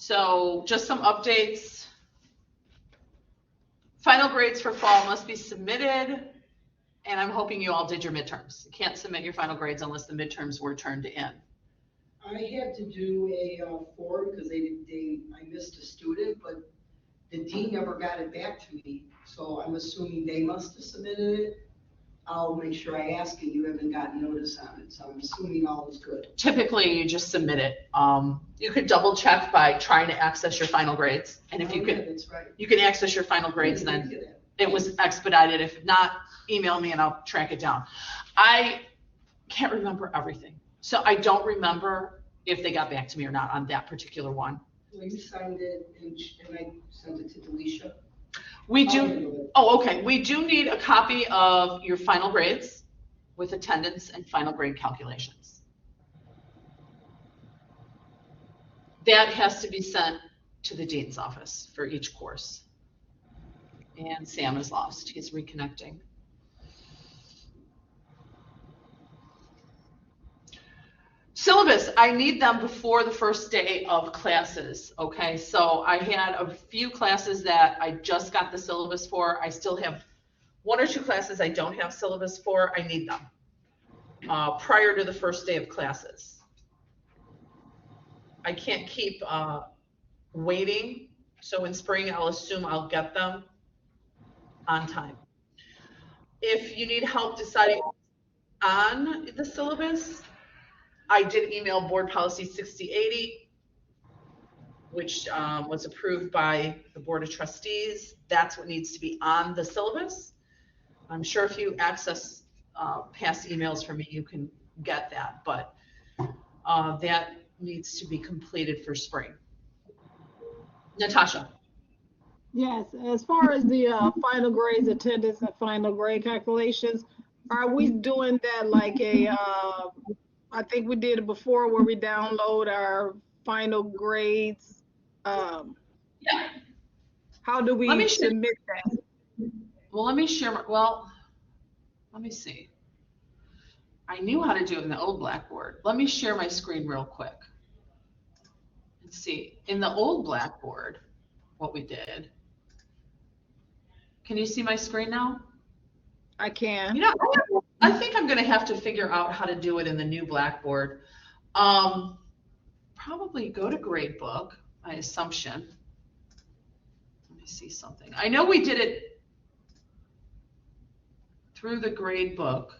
So just some updates. Final grades for fall must be submitted, and I'm hoping you all did your midterms. You can't submit your final grades unless the midterms were turned in. I had to do a form because I missed a student, but the dean never got it back to me. So I'm assuming they must have submitted it. I'll make sure I ask you. You haven't gotten notice on it, so I'm assuming all is good. Typically, you just submit it. You could double check by trying to access your final grades, and if you could, that's right. you can access your final grades, and then it was expedited. If not, email me and I'll track it down. I can't remember everything, so I don't remember if they got back to me or not on that particular one. Well, you signed it, and I sent it to Delisha. We do. Oh, okay. We do need a copy of your final grades with attendance and final grade calculations. That has to be sent to the dean's office for each course. And Sam is lost. He's reconnecting. Syllabus, I need them before the first day of classes, okay? So I had a few classes that I just got the syllabus for. I still have 1 or 2 classes I don't have syllabus for. I need them prior to the first day of classes. I can't keep waiting. So in spring, I'll assume I'll get them on time. If you need help deciding on the syllabus, I did email Board Policy 6080, which was approved by the Board of Trustees. That's what needs to be on the syllabus. I'm sure if you access past emails from me, you can get that, but that needs to be completed for spring. Natasha. Yes, as far as the final grades, attendance, and final grade calculations, are we doing that like a I think we did it before where we download our final grades. Yeah. How do we submit that? Well, let me share. Let me see. I knew how to do it in the old Blackboard. Let me share my screen real quick. Let's see. In the old Blackboard, what we did. Can you see my screen now? I can. You know, I think I'm going to have to figure out how to do it in the new Blackboard. Probably go to Gradebook, my assumption. Let me see something. I know we did it through the Gradebook.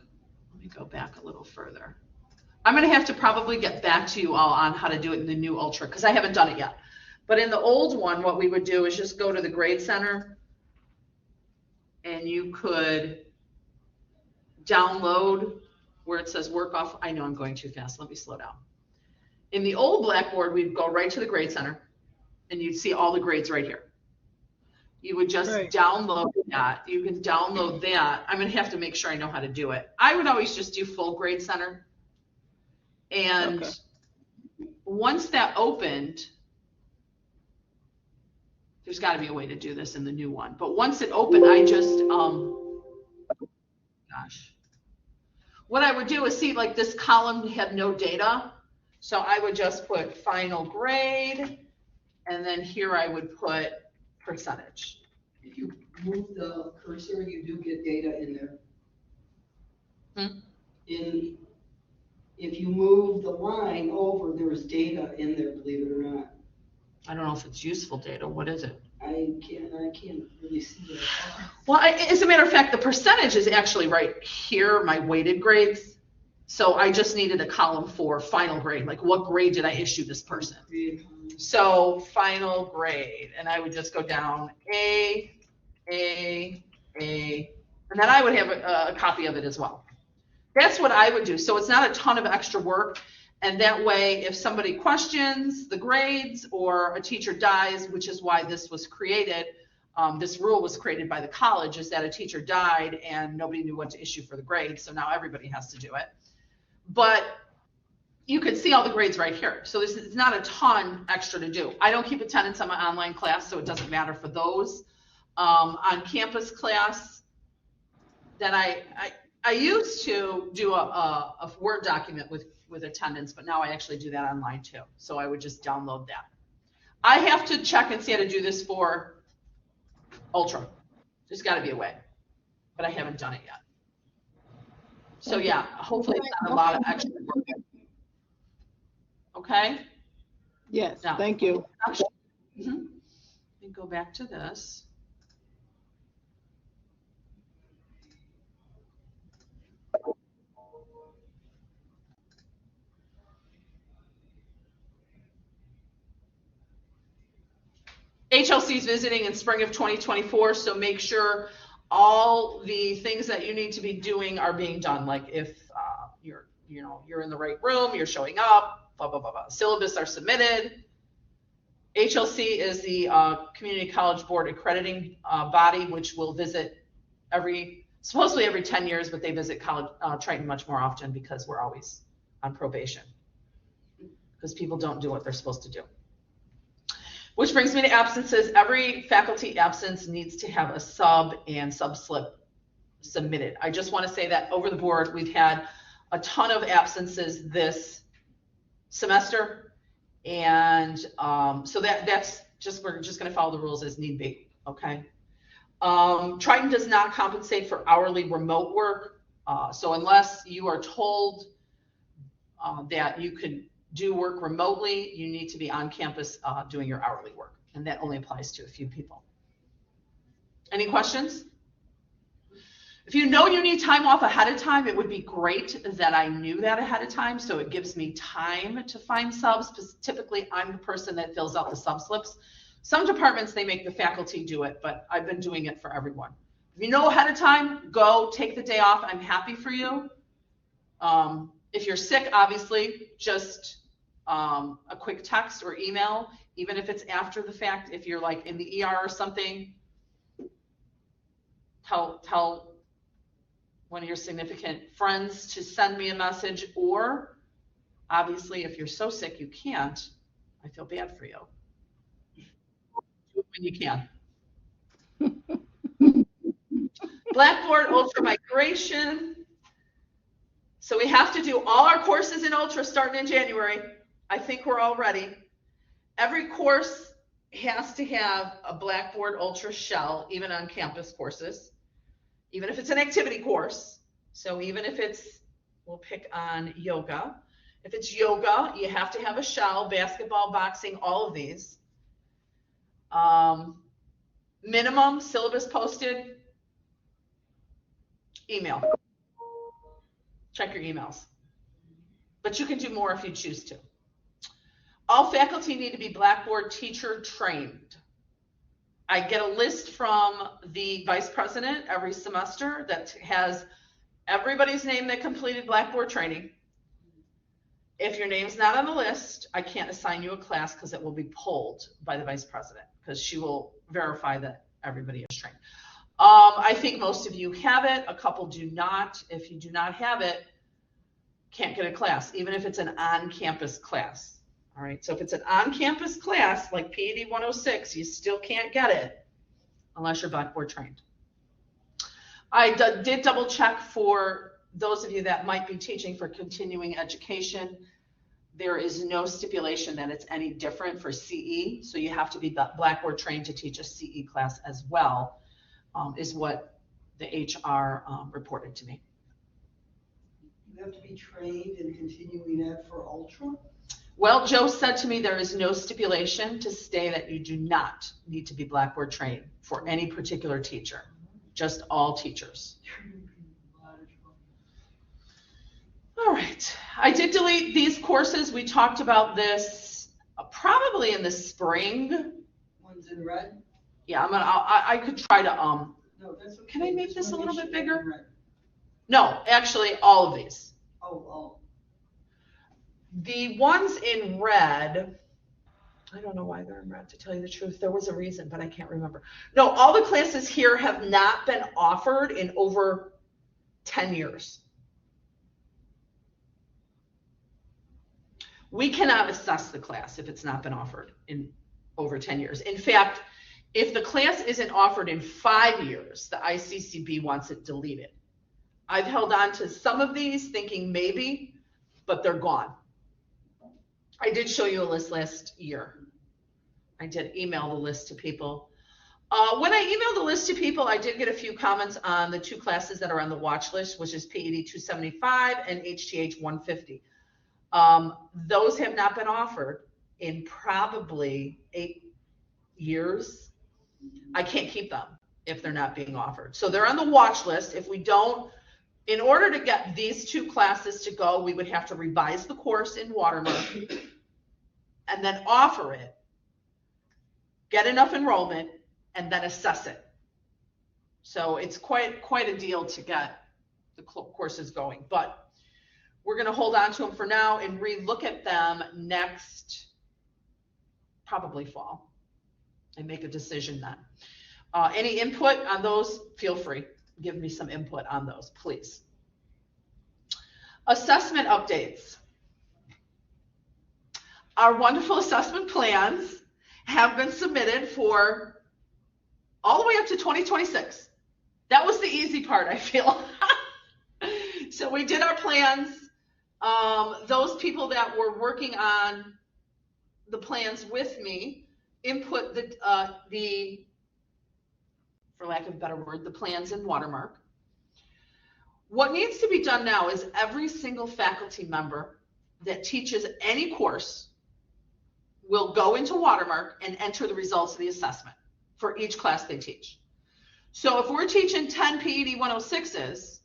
Let me go back a little further. I'm going to have to probably get back to you all on how to do it in the new Ultra because I haven't done it yet. But in the old one, what we would do is just go to the Grade Center and you could download where it says work off. I know I'm going too fast. Let me slow down. In the old Blackboard, we'd go right to the Grade Center and you'd see all the grades right here. You would just download that. You can download that. I'm going to have to make sure I know how to do it. I would always just do full Grade Center. And once that opened, there's got to be a way to do this in the new one. But once it opened, I just, what I would do is see like this column had no data. So I would just put final grade. And then here I would put percentage. If you move the cursor, you do get data in there. If you move the line over, there's data in there, believe it or not. I don't know if it's useful data. What is it? I can't really see it. Well, as a matter of fact, the percentage is actually right here, my weighted grades. So I just needed a column for final grade. Like what grade did I issue this person? So final grade, and I would just go down A, and then I would have a copy of it as well. That's what I would do. So it's not a ton of extra work. And that way, if somebody questions the grades or a teacher dies, which is why this was created, this rule was created by the college, is that a teacher died and nobody knew what to issue for the grade. So now everybody has to do it. But you can see all the grades right here. So this is not a ton extra to do. I don't keep attendance on my online class, so it doesn't matter for those. On campus class, then I used to do a Word document with attendance, but now I actually do that online too. So I would just download that. I have to check and see how to do this for Ultra. There's got to be a way, but I haven't done it yet. So yeah, hopefully it's not a lot of extra work. Okay? Yes, Now, thank you. Let me go back to this. HLC is visiting in spring of 2024, so make sure all the things that you need to be doing are being done. Like if you're in the right room, you're showing up, blah, blah, blah, blah. Syllabus are submitted. HLC is the Community College Board accrediting body, which will visit supposedly every 10 years, but they visit college Triton much more often because we're always on probation because people don't do what they're supposed to do. Which brings me to absences. Every faculty absence needs to have a sub and sub-slip submitted. I just want to say that over the board, we've had a ton of absences this semester. And so that's just, we're just going to follow the rules as need be, okay? Triton does not compensate for hourly remote work. So unless you are told that you can do work remotely, you need to be on campus doing your hourly work. And that only applies to a few people. Any questions? If you know you need time off ahead of time, it would be great that I knew that ahead of time, so it gives me time to find subs, because typically I'm the person that fills out the sub slips. Some departments, they make the faculty do it, but I've been doing it for everyone. If you know ahead of time, go take the day off. I'm happy for you. If you're sick, obviously, just a quick text or email, even if it's after the fact. If you're like in the ER or something, tell one of your significant friends to send me a message, or obviously if you're so sick you can't, I feel bad for you. Do it when you can. Blackboard Ultra migration. So we have to do all our courses in Ultra starting in January. I think we're all ready. Every course has to have a Blackboard Ultra shell, even on campus courses, even if it's an activity course. So even if it's, we'll pick on yoga. If it's yoga, you have to have a shell, basketball, boxing, all of these. Minimum syllabus posted, email. Check your emails. But you can do more if you choose to. All faculty need to be Blackboard teacher trained. I get a list from the vice president every semester that has everybody's name that completed Blackboard training. If your name's not on the list, I can't assign you a class because it will be pulled by the vice president because she will verify that everybody is trained. I think most of you have it. A couple do not. If you do not have it, can't get a class, even if it's an on-campus class. All right, so if it's an on-campus class like PED 106, you still can't get it unless you're Blackboard trained. I did double check for those of you that might be teaching for continuing education. There is no stipulation that it's any different for CE, so you have to be Blackboard trained to teach a CE class as well, is what the HR reported to me. You have to be trained in continuing ed for Ultra? Well, Joe said to me there is no stipulation to say that you do not need to be Blackboard trained for any particular teacher, just all teachers. All right, I did delete these courses. We talked about this probably in the spring. One's in red? Yeah, I could try to, No, that's okay. Can I make this a little bit bigger? Red. No, actually all of these. Oh. The ones in red, I don't know why they're in red, to tell you the truth. There was a reason, but I can't remember. No, all the classes here have not been offered in over 10 years. We cannot assess the class if it's not been offered in over 10 years. In fact, if the class isn't offered in 5 years, the ICCB wants it deleted. I've held on to some of these thinking maybe, but they're gone. I did show you a list last year. I did email the list to people. When I emailed the list to people, I did get a few comments on the 2 classes that are on the watch list, which is PED 275 and HTH 150. Those have not been offered in probably 8 years. I can't keep them if they're not being offered. So they're on the watch list. If we don't, in order to get these 2 classes to go, we would have to revise the course in Watermark and then offer it, get enough enrollment, and then assess it. So it's quite a deal to get the courses going, but we're going to hold on to them for now and re-look at them next, probably fall, and make a decision then. Any input on those, feel free. Give me some input on those, please. Assessment updates. Our wonderful assessment plans have been submitted for all the way up to 2026. That was the easy part, I feel. So we did our plans. Those people that were working on the plans with me input the, for lack of a better word, the plans in Watermark. What needs to be done now is every single faculty member that teaches any course will go into Watermark and enter the results of the assessment for each class they teach. So if we're teaching 10 PED 106s,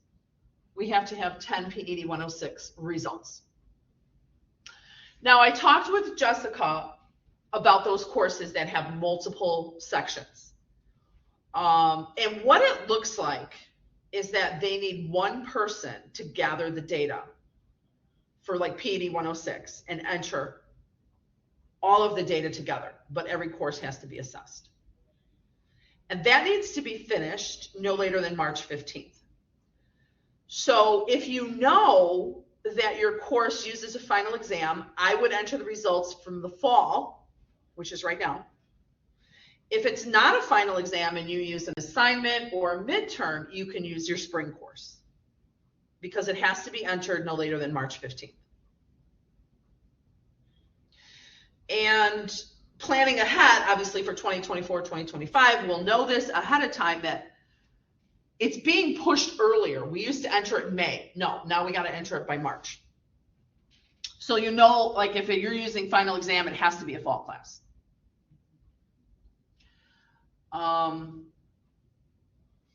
we have to have 10 PED 106 results. Now, I talked with Jessica about those courses that have multiple sections. And what it looks like is that they need one person to gather the data for like PED 106 and enter all of the data together, but every course has to be assessed. And that needs to be finished no later than March 15th. So if you know that your course uses a final exam, I would enter the results from the fall, which is right now. If it's not a final exam and you use an assignment or a midterm, you can use your spring course because it has to be entered no later than March 15th. And planning ahead, obviously for 2024, 2025, we'll know this ahead of time that it's being pushed earlier. We used to enter it in May. No, now we got to enter it by March. So you know, like if you're using final exam, it has to be a fall class.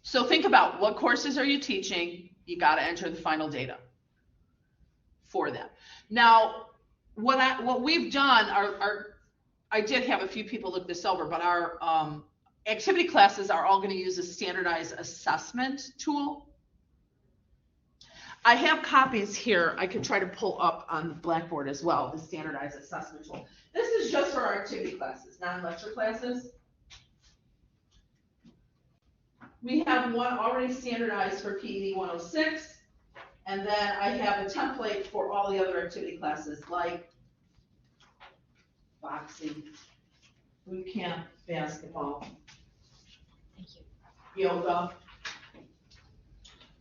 So think about what courses are you teaching? You got to enter the final data for that. Now, what we've done, I did have a few people look this over, but our activity classes are all going to use a standardized assessment tool. I have copies here. I could try to pull up on the Blackboard as well, the standardized assessment tool. This is just for our activity classes, non-lecture classes. We have one already standardized for PED 106, and then I have a template for all the other activity classes like boxing, boot camp, basketball, yoga.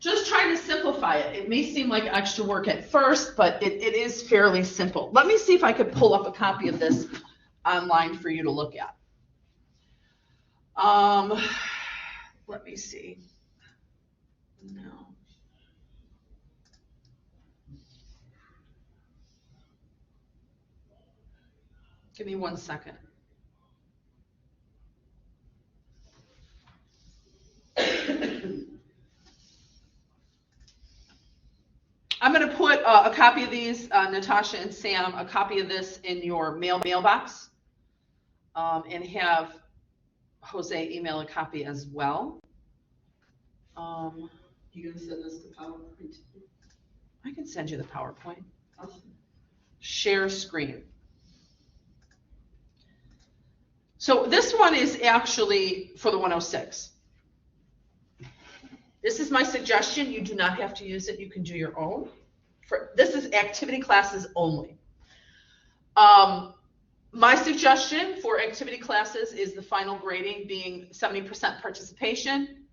Just trying to simplify it. It may seem like extra work at first, but it is fairly simple. Let me see if I could pull up a copy of this online for you to look at. Let me see. No. Give me 1 second. I'm going to put a copy of these, Natasha and Sam, a copy of this in your mailbox, and have Jose email a copy as well. You gonna send us the PowerPoint? I can send you the PowerPoint. Awesome. Share screen. So this one is actually for the 106. This is my suggestion. You do not have to use it. You can do your own. This is activity classes only. My suggestion for activity classes is the final grading being 70% participation,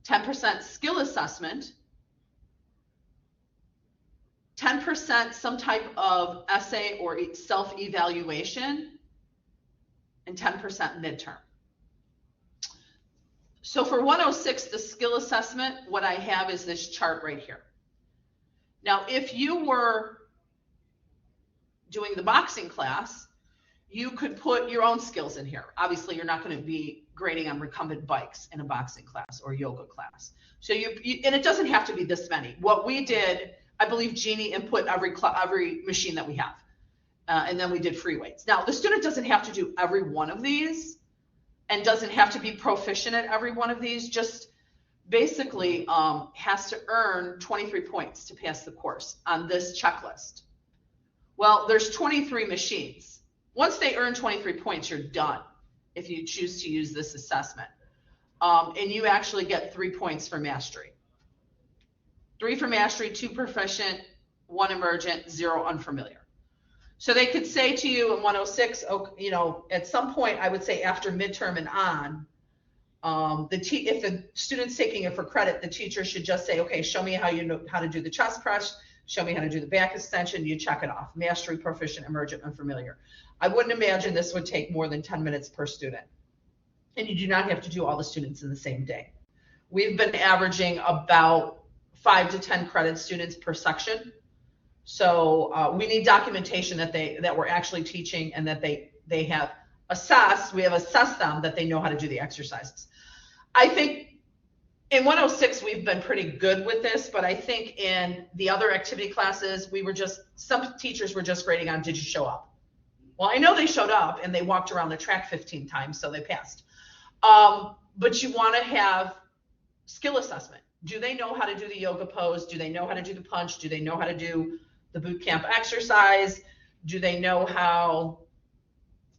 10% skill assessment, 10% some type of essay or self-evaluation, and 10% midterm. So for 106, the skill assessment, what I have is this chart right here. Now, if you were doing the boxing class, you could put your own skills in here. Obviously, you're not going to be grading on recumbent bikes in a boxing class or yoga class. So and it doesn't have to be this many. What we did, I believe Jeannie input every machine that we have. And then we did free weights. Now, the student doesn't have to do every one of these and doesn't have to be proficient at every one of these, just basically has to earn 23 points to pass the course on this checklist. Well, there's 23 machines. Once they earn 23 points, you're done if you choose to use this assessment. And you actually get 3 points for mastery. 3 for mastery, 2 proficient, 1 emergent, 0 unfamiliar. So they could say to you in 106, you know, at some point, I would say after midterm and on, if the student's taking it for credit, the teacher should just say, okay, show me how you know how to do the chest press, show me how to do the back extension, you check it off. Mastery, proficient, emergent, unfamiliar. I wouldn't imagine this would take more than 10 minutes per student. And you do not have to do all the students in the same day. We've been averaging about 5 to 10 credit students per section. So we need documentation that we're actually teaching and that they have assessed, we have assessed them that they know how to do the exercises. I think in 106, we've been pretty good with this, but I think in the other activity classes, some teachers were just grading on, did you show up? Well, I know they showed up and they walked around the track 15 times, so they passed. But you want to have skill assessment. Do they know how to do the yoga pose? Do they know how to do the punch? Do they know how to do the boot camp exercise? Do they know how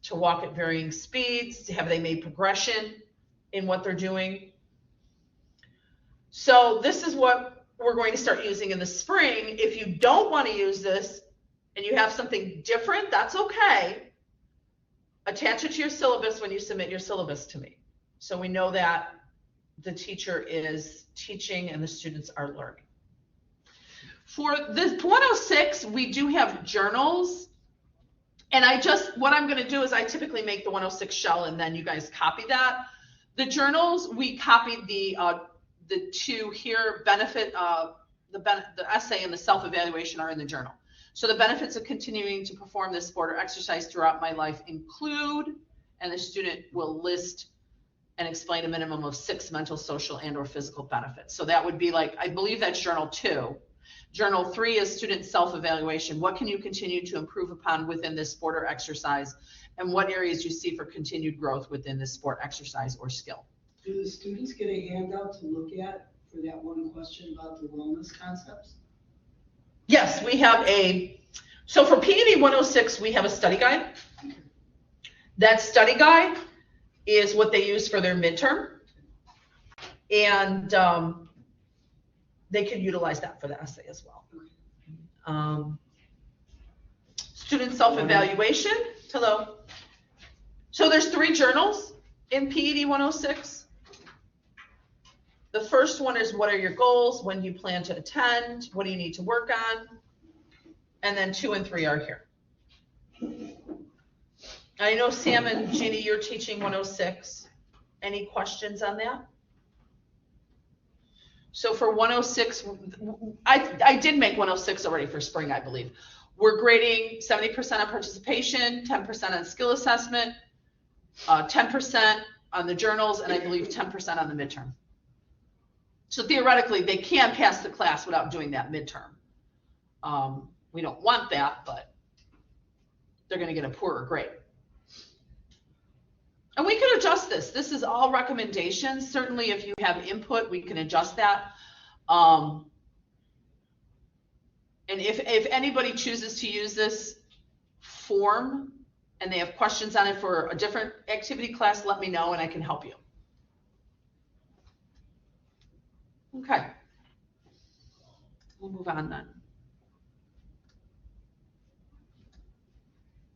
to walk at varying speeds? Have they made progression in what they're doing? So this is what we're going to start using in the spring. If you don't want to use this and you have something different, that's okay. Attach it to your syllabus when you submit your syllabus to me. So we know that the teacher is teaching and the students are learning. For this 106, we do have journals. And what I'm going to do is I typically make the 106 shell and then you guys copy that. The journals, we copied the two here, the essay and the self-evaluation are in the journal. So the benefits of continuing to perform this sport or exercise throughout my life include, and the student will list and explain a minimum of 6 mental, social, and or physical benefits. So that would be like, I believe that's journal 2. Journal 3 is student self-evaluation. What can you continue to improve upon within this sport or exercise? And what areas you see for continued growth within this sport, exercise, or skill? Do the students get a handout to look at for that one question about the wellness concepts? Yes, we have so for PED 106, we have a study guide. That study guide is what they use for their midterm. And they can utilize that for the essay as well. Student self-evaluation. Hello. So there's 3 journals in PED 106. The first one is what are your goals? When do you plan to attend? What do you need to work on? And then 2 and 3 are here. I know Sam and Jeannie, you're teaching 106. Any questions on that? So for 106, I did make 106 already for spring, I believe. We're grading 70% on participation, 10% on skill assessment, 10% on the journals, and I believe 10% on the midterm. So theoretically, they can pass the class without doing that midterm. We don't want that, but they're going to get a poorer grade. And we can adjust this. This is all recommendations. Certainly, if you have input, we can adjust that. And if anybody chooses to use this form and they have questions on it for a different activity class, let me know and I can help you. Okay. We'll move on then.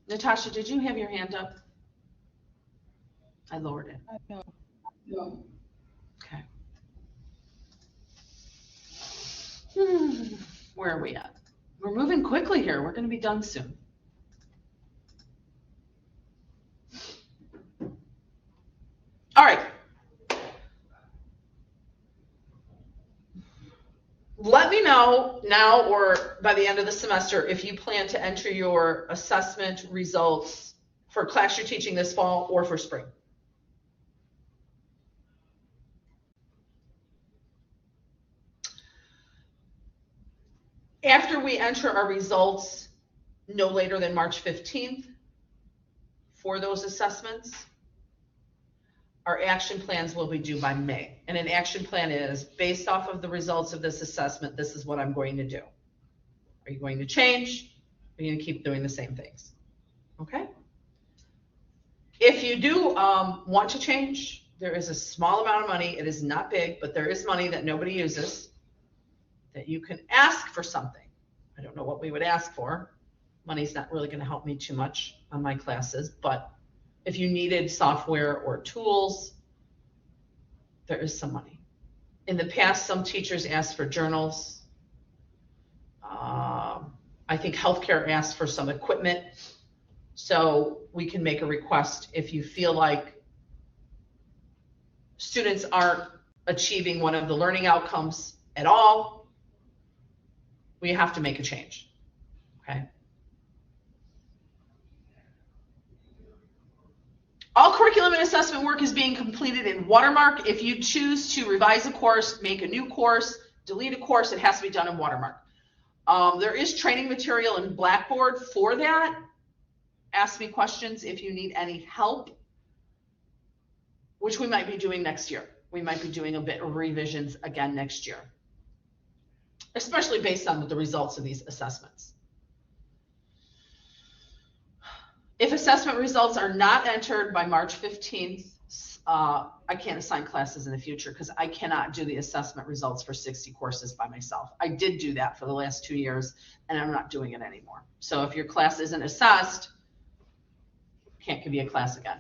Natasha, did you have your hand up? I lowered it. No. Okay. Where are we at? We're moving quickly here. We're going to be done soon. All right. Let me know now or by the end of the semester if you plan to enter your assessment results for class you're teaching this fall or for spring. After we enter our results no later than March 15th for those assessments, our action plans will be due by May. And an action plan is based off of the results of this assessment, this is what I'm going to do. Are you going to change? Are you going to keep doing the same things? Okay? If you do want to change, there is a small amount of money. It is not big, but there is money that nobody uses that you can ask for something. I don't know what we would ask for. Money's not really going to help me too much on my classes, but if you needed software or tools, there is some money. In the past, some teachers asked for journals. I think healthcare asked for some equipment. So we can make a request if you feel like students aren't achieving one of the learning outcomes at all, we have to make a change, okay? All curriculum and assessment work is being completed in Watermark. If you choose to revise a course, make a new course, delete a course, it has to be done in Watermark. There is training material in Blackboard for that. Ask me questions if you need any help, which we might be doing next year. We might be doing a bit of revisions again next year, especially based on the results of these assessments. If assessment results are not entered by March 15th, I can't assign classes in the future because I cannot do the assessment results for 60 courses by myself. I did do that for the last 2 years, and I'm not doing it anymore. So if your class isn't assessed, can't give you a class again.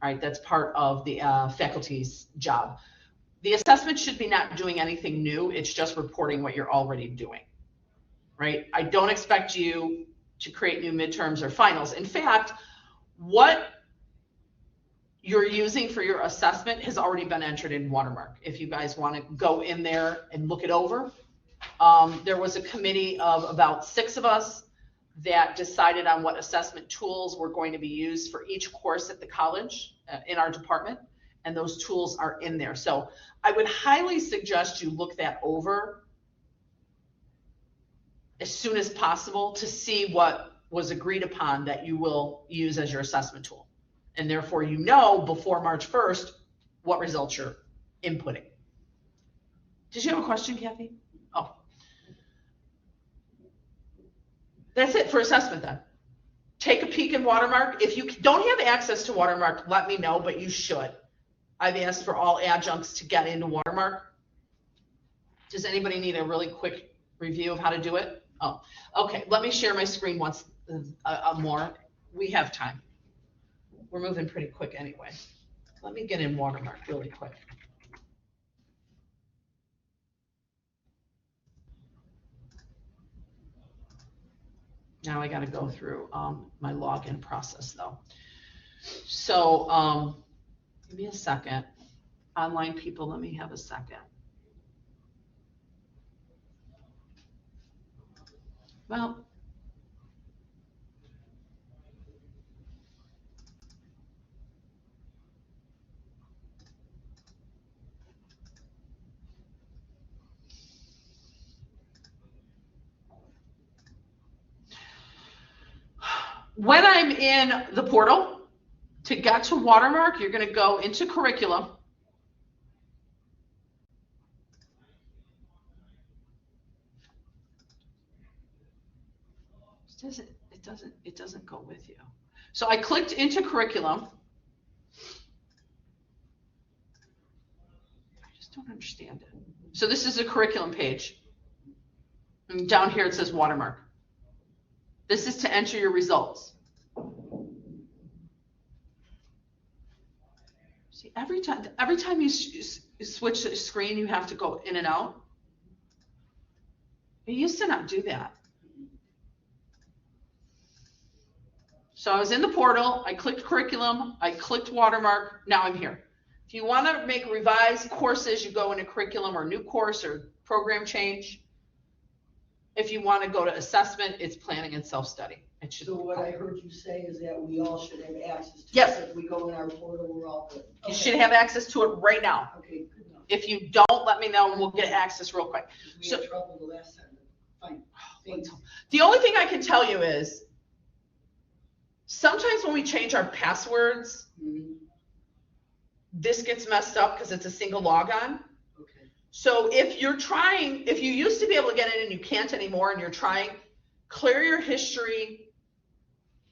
All right, that's part of the faculty's job. The assessment should be not doing anything new. It's just reporting what you're already doing, right? I don't expect you to create new midterms or finals. In fact, what you're using for your assessment has already been entered in Watermark. If you guys want to go in there and look it over, there was a committee of about 6 of us that decided on what assessment tools were going to be used for each course at the college in our department, and those tools are in there. So I would highly suggest you look that over as soon as possible to see what was agreed upon that you will use as your assessment tool. And therefore, you know before March 1st what results you're inputting. Did you have a question, Kathy? Oh. That's it for assessment then. Take a peek in Watermark. If you don't have access to Watermark, let me know, but you should. I've asked for all adjuncts to get into Watermark. Does anybody need a really quick review of how to do it? Oh, okay. Let me share my screen once more. We have time. We're moving pretty quick anyway. Let me get in Watermark really quick. Now I got to go through my login process though. So give me a second. Online people, let me have a second. Well, when I'm in the portal, to get to Watermark, you're going to go into curriculum. It doesn't go with you. So I clicked into curriculum. I just don't understand it. So this is a curriculum page. And down here it says Watermark. This is to enter your results. See, every time you switch the screen, you have to go in and out. It used to not do that. So I was in the portal, I clicked curriculum, I clicked Watermark, now I'm here. If you want to make revised courses, you go into curriculum or new course or program change. If you want to go to assessment, it's planning and self-study. It should. So what I heard you say is that we all should have access to it. Yes. If we go in our portal, we're all good. You should have access to it right now. Okay, good enough. If you don't, let me know and we'll get access real quick. We had trouble the last time. Fine. Thanks. The only thing I can tell you is sometimes when we change our passwords, this gets messed up because it's a single logon. Okay. So if you used to be able to get in and you can't anymore and you're trying, clear your history.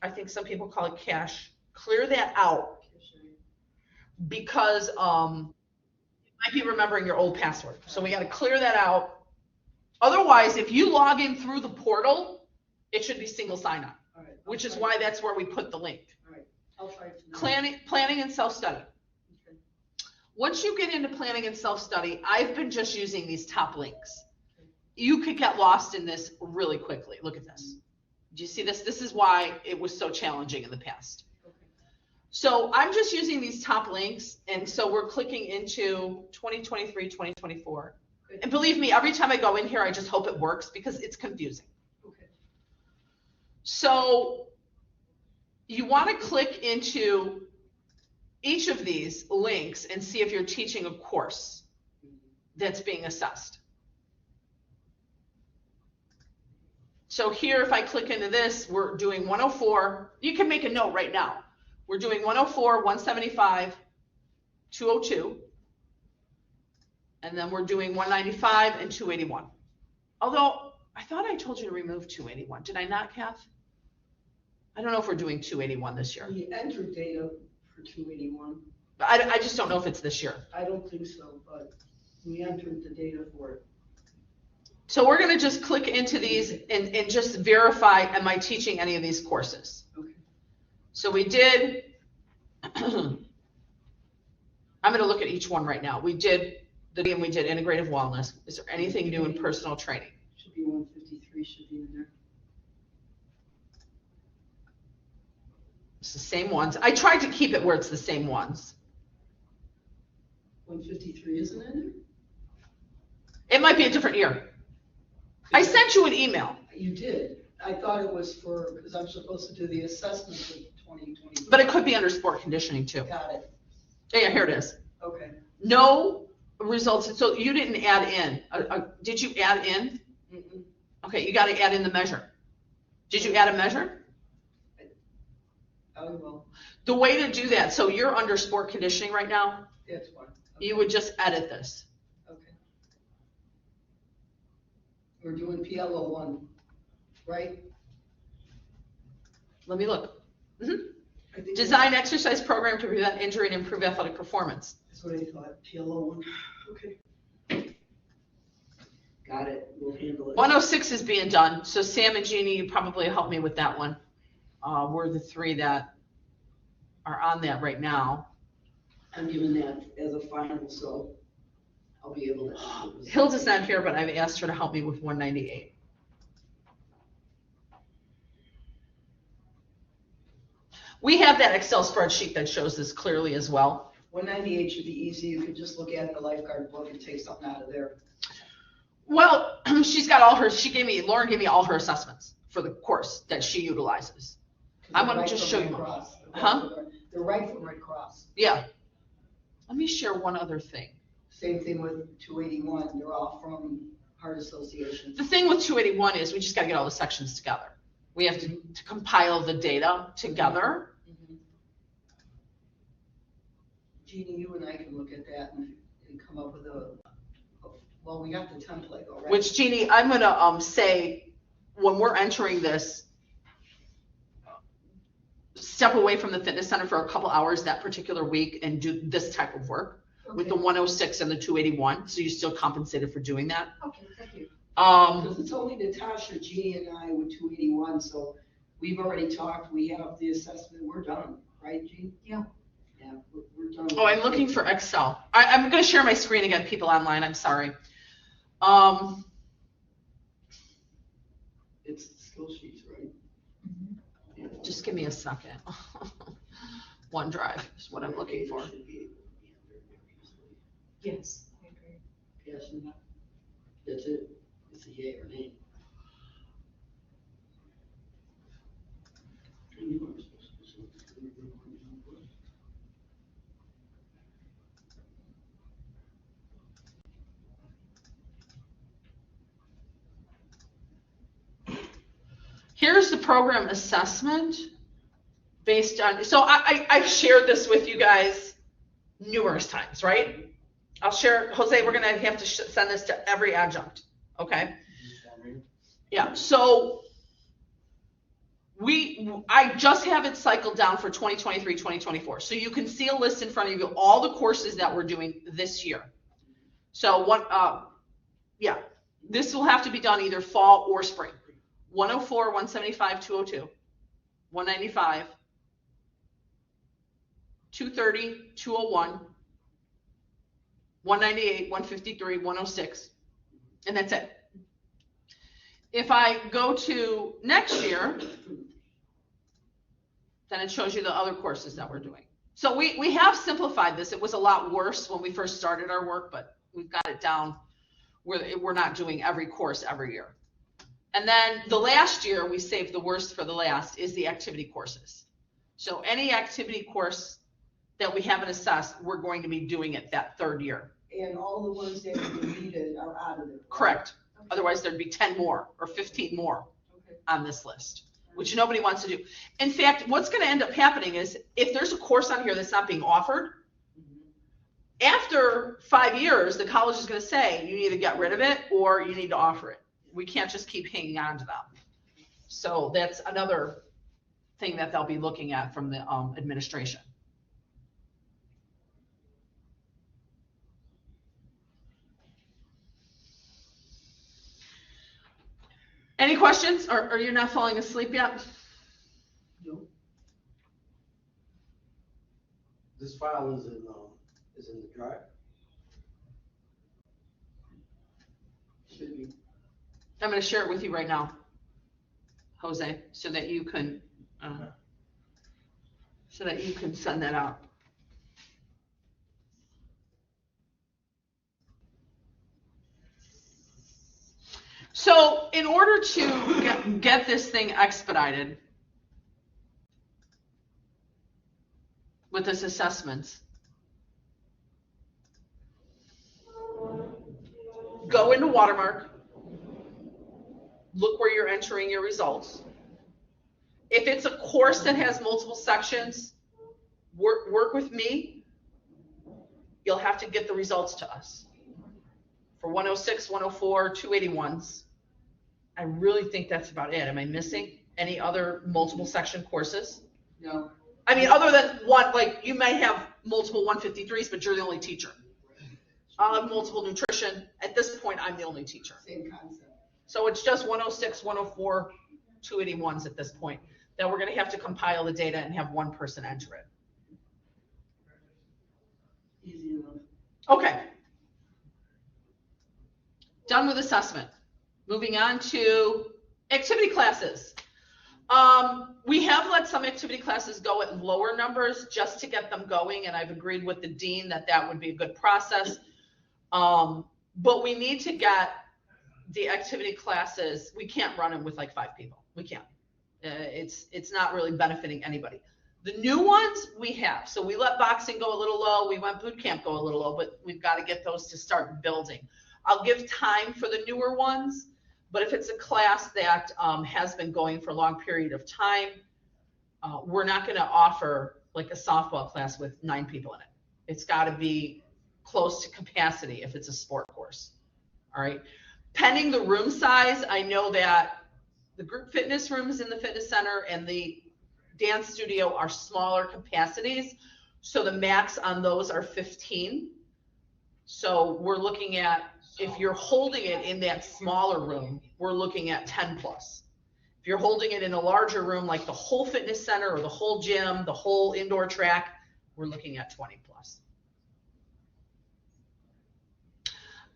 I think some people call it cache. Clear that out because you might be remembering your old password. So we got to clear that out. Otherwise, if you log in through the portal, it should be single sign-on, which is why that's where we put the link. All right. I'll try it tonight. Planning and self-study. Okay. Once you get into planning and self-study, I've been just using these top links. You could get lost in this really quickly. Look at this. Do you see this? This is why it was so challenging in the past. Okay. So I'm just using these top links, and so we're clicking into 2023, 2024. Good. And believe me, every time I go in here, I just hope it works because it's confusing. Okay. So you want to click into each of these links and see if you're teaching a course that's being assessed. So here, if I click into this, we're doing 104. You can make a note right now. We're doing 104, 175, 202. And then we're doing 195 and 281. Although, I thought I told you to remove 281. Did I not, Kath? I don't know if we're doing 281 this year. We entered data for 281. But I just don't know if it's this year. I don't think so, but we entered the data for it. So we're going to just click into these and just verify, am I teaching any of these courses? Okay. So we did, I'm going to look at each one right now. We did integrative wellness. Is there anything new in personal training? Should be 153, should be in there. It's the same ones. I tried to keep it where it's the same ones. 153 isn't in there? It might be a different year. I sent you an email. You did. I thought it was because I'm supposed to do the assessment for 2020. But it could be under sport conditioning too. Got it. Yeah, here it is. Okay. No results. So you didn't add in. Did you add in? Mm-mm. Okay, you got to add in the measure. Did you add a measure? Oh, well. The way to do that, so you're under sport conditioning right now. That's fine. Okay. You would just edit this. Okay. We're doing PLO1, right? Let me look. I think Design exercise program to prevent injury and improve athletic performance. that's what I thought. PLO1. Okay. Got it. We'll handle it. 106 is being done. So Sam and Jeannie, you probably help me with that one. We're the three that are on that right now. I'm giving that as a final, so I'll be able to. Hilda's not here, but I've asked her to help me with 198. We have that Excel spreadsheet that shows this clearly as well. 198 should be easy. You could just look at the lifeguard book and take something out of there. Well, Lauren gave me all her assessments for the course that she utilizes. I'm going to just show you. They're right from Red Cross. Yeah. Let me share one other thing. Same thing with 281. They're all from Heart Association. The thing with 281 is we just got to get all the sections together. We have to compile the data together. Mm-hmm. Jeannie, you and I can look at that and come up with well, we got the template already. Which, Jeannie, I'm going to say when we're entering this, step away from the fitness center for a couple hours that particular week and do this type of work with the 106 and the 281. So you're still compensated for doing that. Okay, thank you. Because it's only Natasha, Jeannie, and I with 281, so we've already talked. We have the assessment. We're done, right, Jeannie? Yeah. Yeah, we're done. Oh, I'm looking for Excel. I'm going to share my screen again, people online. I'm sorry. It's the skill sheets, right? Mm-hmm. Yeah. Just give me a second. OneDrive is what I'm looking for. Yes, I agree. Yes, and that's it. It's a yay or nay. Here's the program assessment based on, so I've shared this with you guys numerous times, right? I'll share, Jose, we're gonna have to send this to every adjunct, okay? Yeah, so I just have it cycled down for 2023, 2024. So you can see a list in front of you, all the courses that we're doing this year. So yeah, this will have to be done either fall or spring. 104, 175, 202, 195, 230, 201, 198, 153, 106, and that's it. If I go to next year, then it shows you the other courses that we're doing. So we have simplified this. It was a lot worse when we first started our work, but we've got it down where we're not doing every course every year. And then the last year, we saved the worst for the last, is the activity courses. So any activity course that we haven't assessed, we're going to be doing it that third year. And all the ones that we deleted are out of it. Correct. Okay. Otherwise, there'd be 10 more or 15 more on this list, which nobody wants to do. In fact, what's going to end up happening is if there's a course on here that's not being offered, after 5 years, the college is going to say you need to get rid of it or you need to offer it. We can't just keep hanging on to them. So that's another thing that they'll be looking at from the administration. Any questions? Or are you not falling asleep yet? No. This file is in the drive. Should be. I'm going to share it with you right now, Jose, so that you can send that out. So in order to get this thing expedited with this assessment, go into Watermark, look where you're entering your results. If it's a course that has multiple sections, work with me. You'll have to get the results to us. For 106, 104, 281s, I really think that's about it. Am I missing any other multiple section courses? No. I mean, other than one, like you might have multiple 153s, but you're the only teacher. I'll have multiple nutrition. At this point, I'm the only teacher. Same concept. So it's just 106, 104, 281s at this point that we're going to have to compile the data and have one person enter it. Easy enough. Okay. Done with assessment. Moving on to activity classes. We have let some activity classes go at lower numbers just to get them going, and I've agreed with the dean that that would be a good process. But we need to get the activity classes, we can't run them with like 5 people. We can't. It's not really benefiting anybody. The new ones we have. So we let boxing go a little low. We let boot camp go a little low, but we've got to get those to start building. I'll give time for the newer ones, but if it's a class that has been going for a long period of time, we're not going to offer like a softball class with 9 people in it. It's got to be close to capacity if it's a sport course. All right. Pending the room size, I know that the group fitness rooms in the fitness center and the dance studio are smaller capacities. So the max on those are 15. So we're looking at, if you're holding it in that smaller room, we're looking at 10 plus. If you're holding it in a larger room, like the whole fitness center or the whole gym, the whole indoor track, we're looking at 20 plus.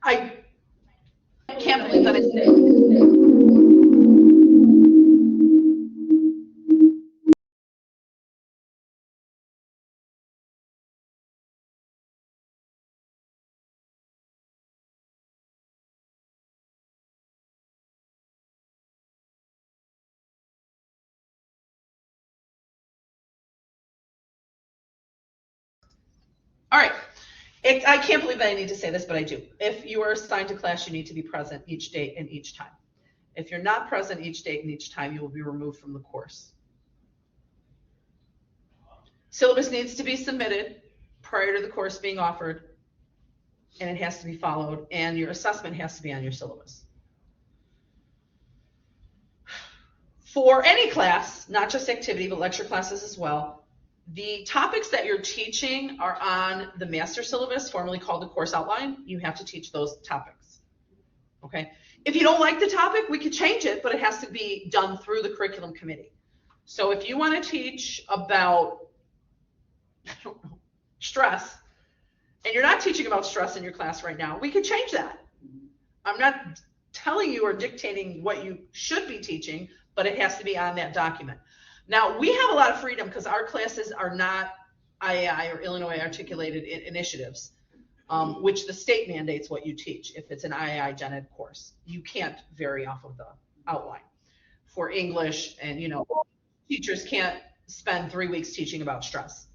I can't believe that I said All right. I can't believe that I need to say this, but I do. If you are assigned to class, you need to be present each date and each time. If you're not present each date and each time, you will be removed from the course. Syllabus needs to be submitted prior to the course being offered, and it has to be followed, and your assessment has to be on your syllabus. For any class, not just activity, but lecture classes as well, the topics that you're teaching are on the master syllabus, formerly called the course outline. You have to teach those topics, okay? If you don't like the topic, we could change it, but it has to be done through the curriculum committee. So if you want to teach about, I don't know, stress, and you're not teaching about stress in your class right now, we could change that. I'm not telling you or dictating what you should be teaching, but it has to be on that document. Now, we have a lot of freedom because our classes are not IAI or Illinois Articulated Initiatives, which the state mandates what you teach. If it's an IAI Gen Ed course, you can't vary off of the outline. For English, and teachers can't spend 3 weeks teaching about stress.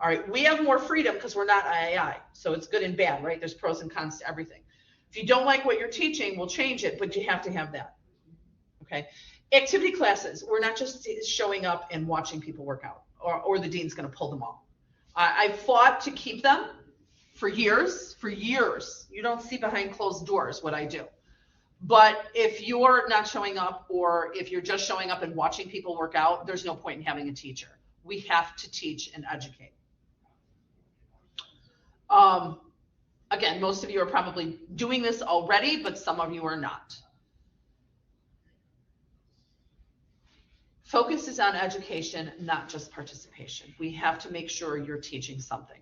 All right, we have more freedom because we're not IAI, so it's good and bad, right? There's pros and cons to everything. If you don't like what you're teaching, we'll change it, but you have to have that, okay? Activity classes, we're not just showing up and watching people work out, or the dean's going to pull them all. I fought to keep them for years. You don't see behind closed doors what I do. But if you're not showing up, or if you're just showing up and watching people work out, there's no point in having a teacher. We have to teach and educate. Again, most of you are probably doing this already, but some of you are not. Focus is on education, not just participation. We have to make sure you're teaching something,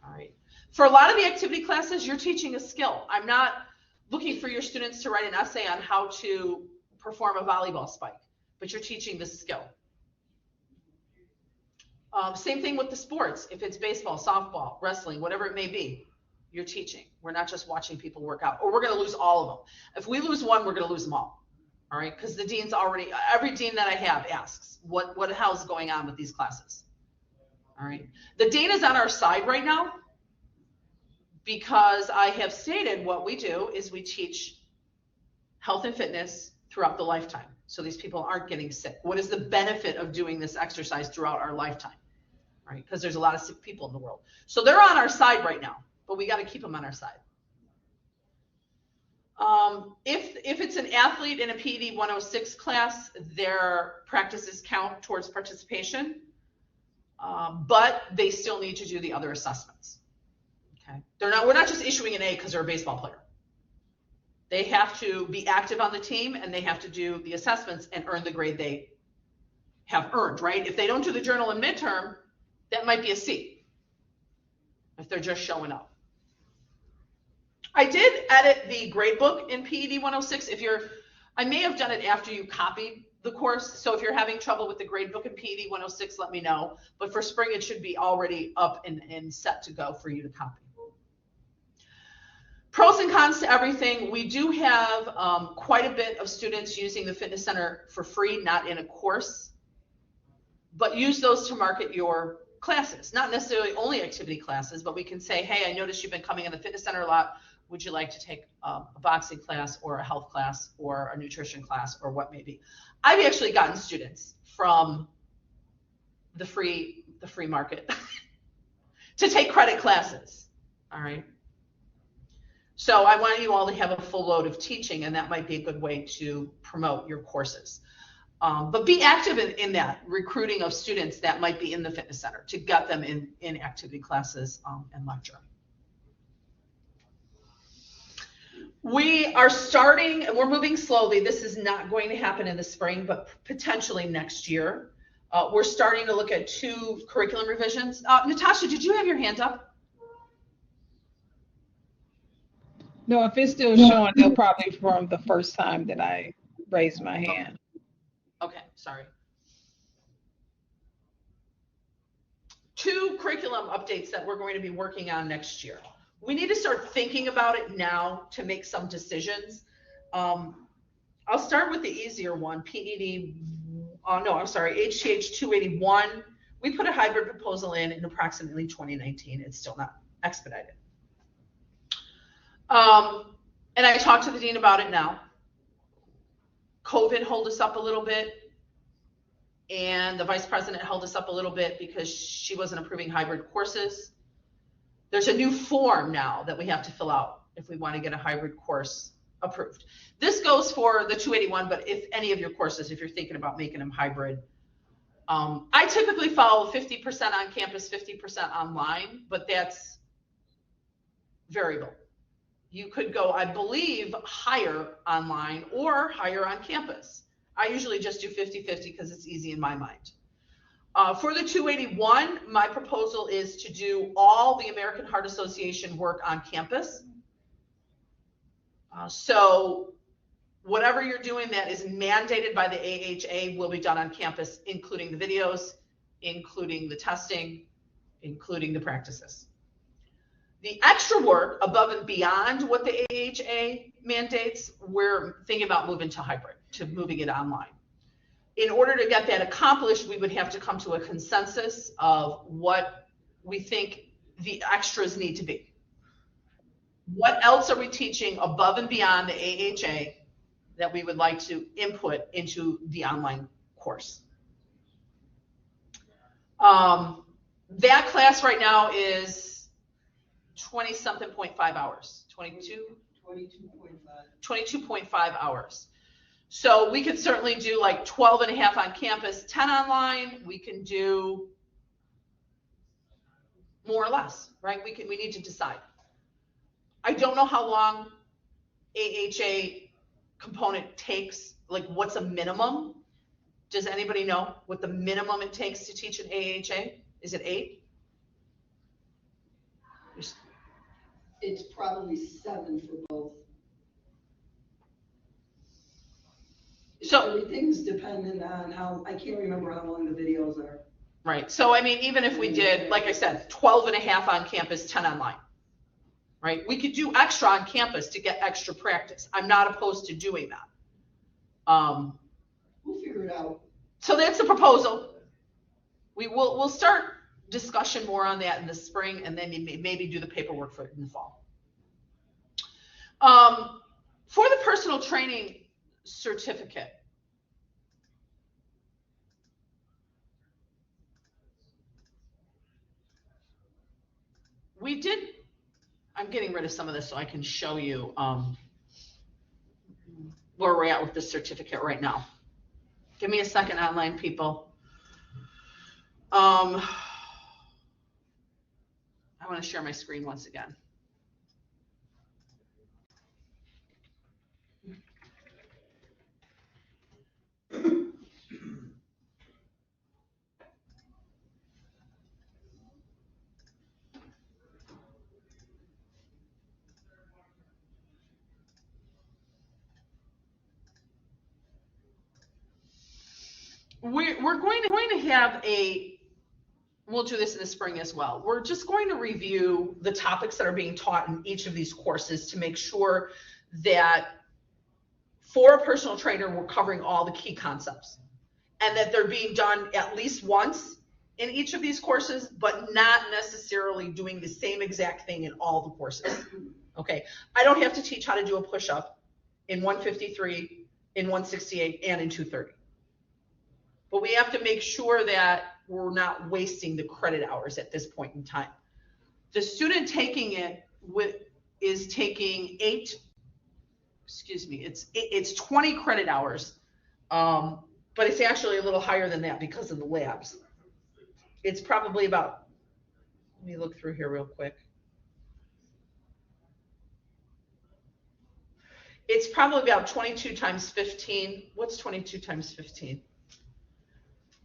all right? For a lot of the activity classes, you're teaching a skill. I'm not looking for your students to write an essay on how to perform a volleyball spike, but you're teaching the skill. Same thing with the sports. If it's baseball, softball, wrestling, whatever it may be, you're teaching. We're not just watching people work out, or we're going to lose all of them. If we lose one, we're going to lose them all. All right, because the dean's already, every dean that I have asks, what the hell's going on with these classes? All right, the dean is on our side right now because I have stated what we do is we teach health and fitness throughout the lifetime. So these people aren't getting sick. What is the benefit of doing this exercise throughout our lifetime? Right, because there's a lot of sick people in the world. So they're on our side right now, but we got to keep them on our side. If it's an athlete in a PED 106 class, their practices count towards participation, but they still need to do the other assessments. Okay, we're not just issuing an A because they're a baseball player. They have to be active on the team, and they have to do the assessments and earn the grade they have earned, right? If they don't do the journal and midterm, that might be a C if they're just showing up. I did edit the grade book in PED 106. I may have done it after you copied the course. So if you're having trouble with the grade book in PED 106, let me know. But for spring, it should be already up and set to go for you to copy. Pros and cons to everything. We do have quite a bit of students using the fitness center for free, not in a course, but use those to market your classes. Not necessarily only activity classes, but we can say, hey, I noticed you've been coming in the fitness center a lot. Would you like to take a boxing class or a health class or a nutrition class or what may be? I've actually gotten students from the free market to take credit classes, all right? So I want you all to have a full load of teaching, and that might be a good way to promote your courses. But be active in that recruiting of students that might be in the fitness center to get them in activity classes and lecture. We are starting, and we're moving slowly. This is not going to happen in the spring, but potentially next year. We're starting to look at 2 curriculum revisions. Natasha, did you have your hand up? No, if it's still showing, they'll probably from the first time that I raised my hand. Okay, sorry. 2 curriculum updates that we're going to be working on next year. We need to start thinking about it now to make some decisions. I'll start with the easier one, HTH 281. We put a hybrid proposal in approximately 2019. It's still not expedited. And I talked to the dean about it now. COVID held us up a little bit, and the vice president held us up a little bit because she wasn't approving hybrid courses. There's a new form now that we have to fill out if we want to get a hybrid course approved. This goes for the 281, but if any of your courses, if you're thinking about making them hybrid, I typically follow 50% on campus, 50% online, but that's variable. You could go, I believe, higher online or higher on campus. I usually just do 50-50 because it's easy in my mind. For the 281, my proposal is to do all the American Heart Association work on campus. So whatever you're doing that is mandated by the AHA will be done on campus, including the videos, including the testing, including the practices. The extra work above and beyond what the AHA mandates, we're thinking about moving to hybrid, to moving it online. In order to get that accomplished, we would have to come to a consensus of what we think the extras need to be. What else are we teaching above and beyond the AHA that we would like to input into the online course? That class right now is 20-something.5 hours, 22.5 hours. So we could certainly do like 12.5 on campus, 10 online. We can do more or less, right? We need to decide. I don't know how long AHA component takes, like what's a minimum? Does anybody know what the minimum it takes to teach an AHA? Is it 8? It's probably 7 for both. So everything's dependent on how, I can't remember how long the videos are. Right. So I mean, even if we did, like I said, 12.5 on campus, 10 online, right? We could do extra on campus to get extra practice. I'm not opposed to doing that. We'll figure it out. So that's the proposal. We'll start discussion more on that in the spring, and then maybe do the paperwork for it in the fall. For the personal training certificate, we did, I'm getting rid of some of this so I can show you where we're at with this certificate right now. Give me a second, online people. I want to share my screen once again. We're going to have we'll do this in the spring as well. We're just going to review the topics that are being taught in each of these courses to make sure that for a personal trainer, we're covering all the key concepts and that they're being done at least once in each of these courses, but not necessarily doing the same exact thing in all the courses. Okay, I don't have to teach how to do a push-up in 153, in 168, and in 230. But we have to make sure that we're not wasting the credit hours at this point in time. The student taking it is taking it's 20 credit hours, but it's actually a little higher than that because of the labs. It's probably about, let me look through here real quick. It's probably about 22 times 15. What's 22 times 15?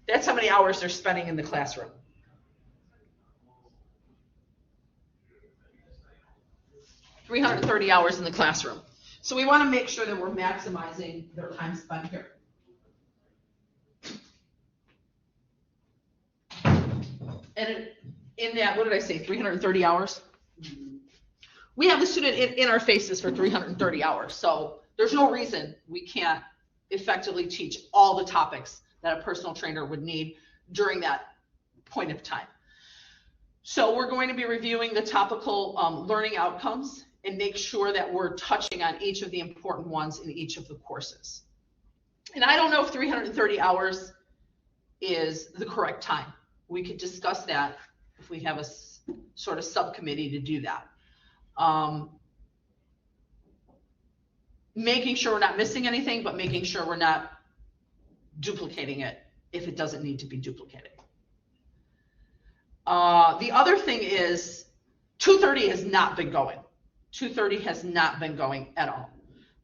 That's how many hours they're spending in the classroom. $330 hours in the classroom. So we want to make sure that we're maximizing their time spent here. And in that, what did I say, 330 hours? We have the student in our faces for 330 hours. So there's no reason we can't effectively teach all the topics that a personal trainer would need during that point of time. So we're going to be reviewing the topical learning outcomes and make sure that we're touching on each of the important ones in each of the courses. And I don't know if 330 hours is the correct time. We could discuss that if we have a sort of subcommittee to do that. Making sure we're not missing anything, but making sure we're not duplicating it if it doesn't need to be duplicated. The other thing is 230 has not been going. 230 has not been going at all.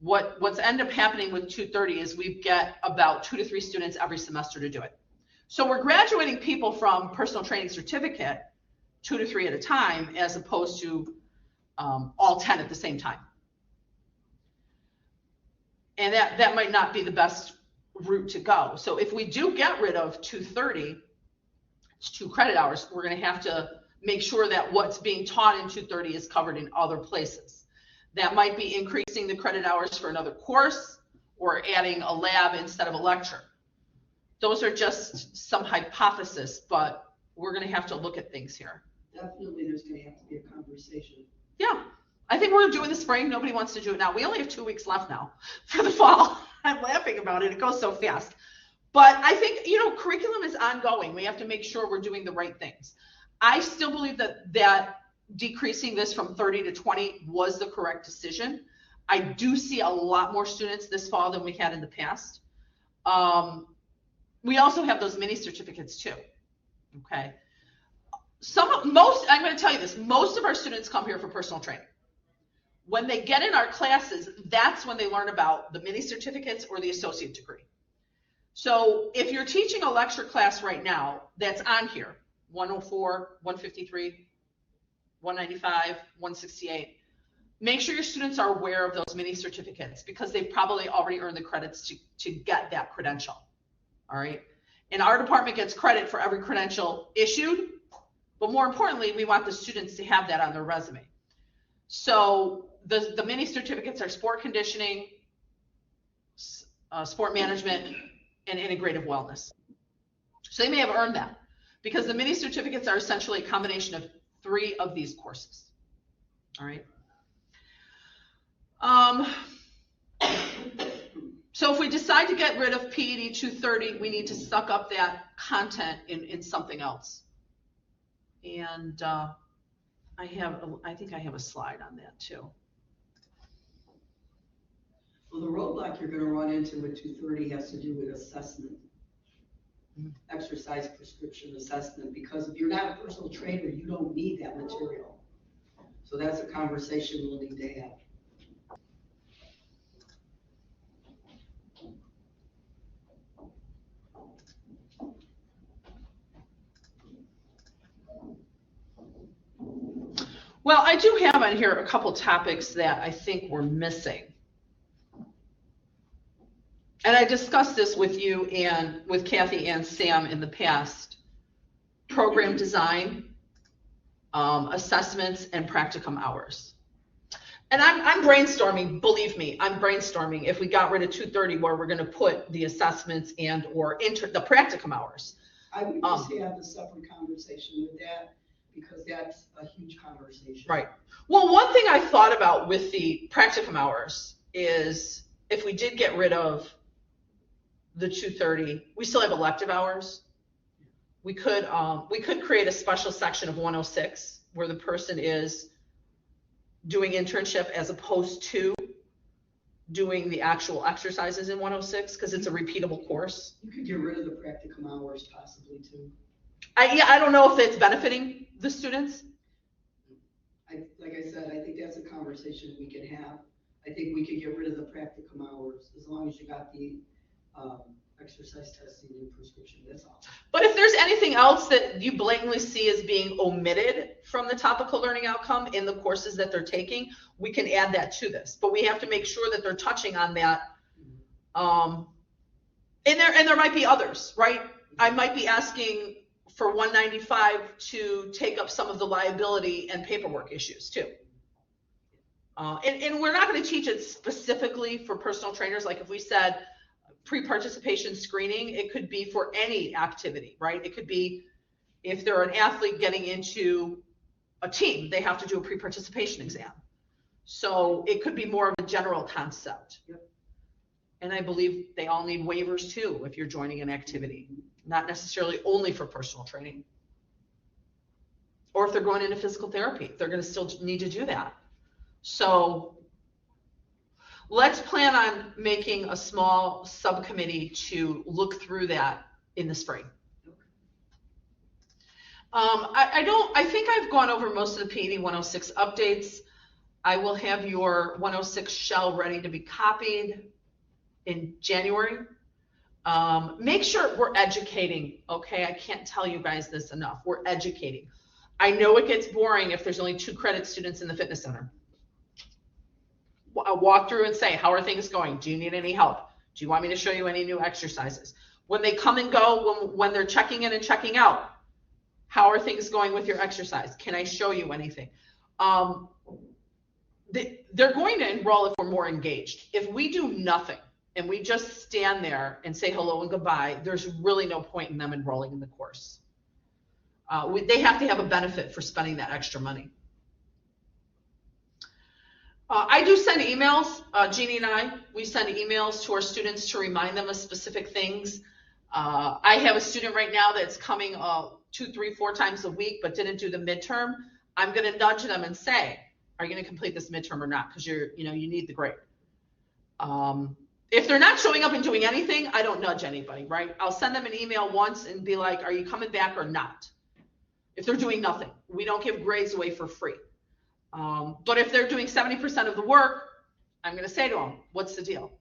What's ended up happening with 230 is we get about 2 to 3 students every semester to do it. So we're graduating people from personal training certificate 2 to 3 at a time, as opposed to all 10 at the same time. And that might not be the best route to go. So if we do get rid of 230, it's 2 credit hours, we're going to have to make sure that what's being taught in 230 is covered in other places. That might be increasing the credit hours for another course or adding a lab instead of a lecture. Those are just some hypotheses, but we're going to have to look at things here. Definitely there's going to have to be a conversation. Yeah, I think we're going to do it in the spring. Nobody wants to do it now. We only have 2 weeks left now for the fall. I'm laughing about it. It goes so fast. But I think, you know, curriculum is ongoing. We have to make sure we're doing the right things. I still believe that decreasing this from 30 to 20 was the correct decision. I do see a lot more students this fall than we had in the past. We also have those mini certificates too, okay? I'm going to tell you this, most of our students come here for personal training. When they get in our classes, that's when they learn about the mini certificates or the associate degree. So if you're teaching a lecture class right now that's on here, 104, 153, 195, 168, make sure your students are aware of those mini certificates because they've probably already earned the credits to get that credential. All right. And our department gets credit for every credential issued, but more importantly, we want the students to have that on their resume. So the mini certificates are sport conditioning, sport management, and integrative wellness. So they may have earned that because the mini certificates are essentially a combination of 3 of these courses. All right. So if we decide to get rid of PED 230, we need to suck up that content in something else. And I think I have a slide on that too. Well, the roadblock you're going to run into with 230 has to do with assessment, exercise prescription assessment, because if you're not a personal trainer, you don't need that material. So that's a conversation we'll need to have. Well, I do have on here a couple topics that I think we're missing. And I discussed this with you and with Kathy and Sam in the past. Program design, assessments, and practicum hours. And I'm brainstorming, believe me, I'm brainstorming if we got rid of 230 where we're going to put the assessments and or the practicum hours. I would just have a separate conversation with that because that's a huge conversation. Right. Well, one thing I thought about with the practicum hours is if we did get rid of the 230, we still have elective hours. We could create a special section of 106 where the person is doing internship as opposed to doing the actual exercises in 106 because it's a repeatable course. You could get rid of the practicum hours possibly too. I don't know if it's benefiting the students. Like I said, I think that's a conversation we can have. I think we could get rid of the practicum hours as long as you got the exercise testing and prescription, that's all. But if there's anything else that you blatantly see as being omitted from the topical learning outcome in the courses that they're taking, we can add that to this. But we have to make sure that they're touching on that. And there might be others, right? I might be asking for 195 to take up some of the liability and paperwork issues too. And we're not going to teach it specifically for personal trainers. Like if we said pre-participation screening, it could be for any activity, right? It could be If they're an athlete getting into a team, they have to do a pre-participation exam. So it could be more of a general concept. Yep. And I believe they all need waivers too if you're joining an activity, not necessarily only for personal training. Or if they're going into physical therapy, they're going to still need to do that. So let's plan on making a small subcommittee to look through that in the spring. I think I've gone over most of the PD 106 updates. I will have your 106 shell ready to be copied in January. Make sure we're educating, okay? I can't tell you guys this enough. We're educating. I know it gets boring if there's only 2 credit students in the fitness center. I'll walk through and say, how are things going? Do you need any help? Do you want me to show you any new exercises? When they come and go, when they're checking in and checking out, how are things going with your exercise? Can I show you anything? They're going to enroll if we're more engaged. If we do nothing and we just stand there and say hello and goodbye, there's really no point in them enrolling in the course. They have to have a benefit for spending that extra money. I do send emails, Jeannie and we send emails to our students to remind them of specific things. I have a student right now that's coming 2, 3, 4 times a week, but didn't do the midterm. I'm going to nudge them and say, are you going to complete this midterm or not? Because you need the grade. If they're not showing up and doing anything, I don't nudge anybody, right? I'll send them an email once and be like, are you coming back or not? If they're doing nothing, we don't give grades away for free. But if they're doing 70% of the work, I'm going to say to them, what's the deal?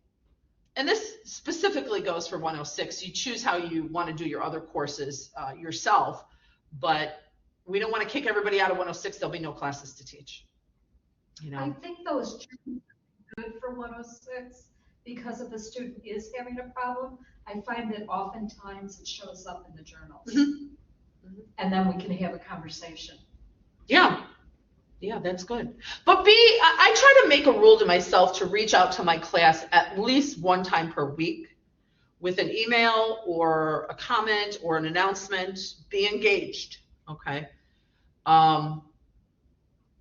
And this specifically goes for 106. You choose how you want to do your other courses yourself, but we don't want to kick everybody out of 106. There'll be no classes to teach. I think those are good for 106 because if a student is having a problem, I find that oftentimes it shows up in the journals. Mm-hmm. And then we can have a conversation. Yeah, that's good. But I try to make a rule to myself to reach out to my class at least 1 time per week with an email or a comment or an announcement. Be engaged, okay? And